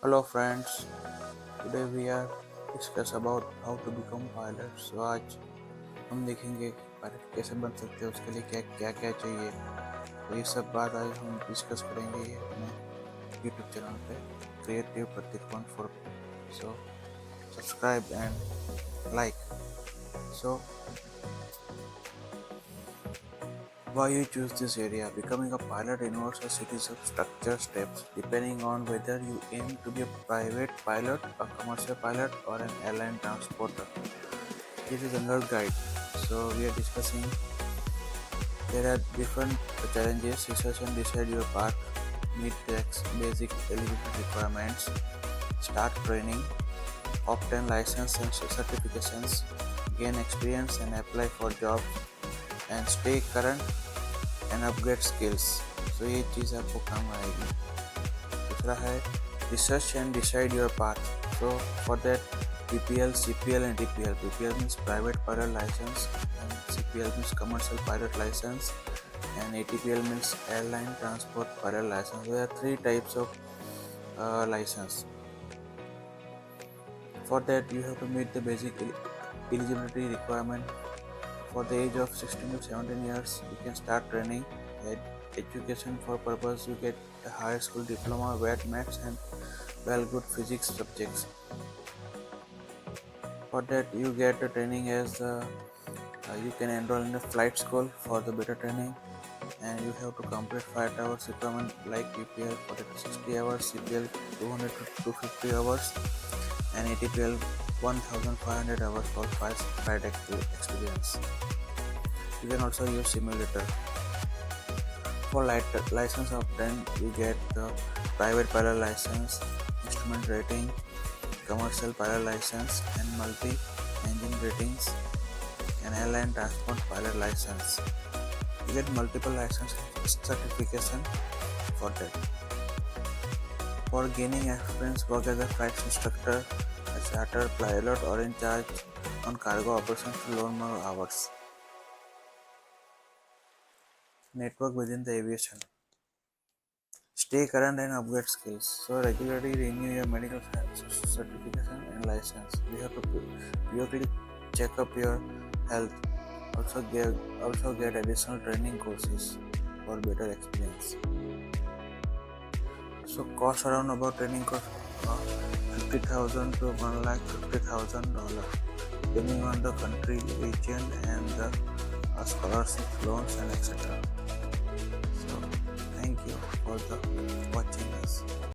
Hello friends, today we are discuss about how to become pilot. So आज हम देखेंगे कि पायलट कैसे बन सकते हैं, उसके लिए क्या क्या क्या चाहिए। तो ये सब बात आज हम डिस्कस करेंगे ये अपने YouTube चैनल पे creative Prateek 14। So subscribe and like. So why you choose this area? Becoming a pilot involves a series of structured steps depending on whether you aim to be a private pilot, a commercial pilot, or an airline transporter. This is another guide. So we are discussing there are different challenges. Research and decide your path. Meet the basic eligibility requirements. Start training. Obtain license and certifications. Gain experience and apply for jobs. And stay current and upgrade skills. So ये चीज़ आपको काम आएगी. दूसरा है research and decide your path. So for that PPL, CPL and DPL. PPL means private pilot license and CPL means commercial pilot license and ATPL means airline transport pilot license. There are three types of license. For that you have to meet the basic eligibility requirement. For the age of 16 to 17 years, you can start training. Education for purpose, you get a higher school diploma, wet maths and well good physics subjects. For that you get the training as you can enroll in a flight school for the better training, and you have to complete 5 hours requirement like PPL for the 60 hours, CPL 200 to 250 hours and ATPL 1500 hours for flight experience. You can also use simulator. For license obtained, you get the private pilot license, instrument rating, commercial pilot license, and multi-engine ratings, and airline transport pilot license. You get multiple license certification for that. For gaining experience, work as a flight instructor, a charter pilot, or in charge on cargo operations to learn more hours. Network within the aviation. Stay current and upgrade skills. So regularly renew your medical certification and license. You have to periodically check up your health. Also get additional training courses for better experience. So cost around about training cost $50,000 to $1,50,000 depending on the country, region, and the scholarship, loans, and etc. So thank you for the watching us.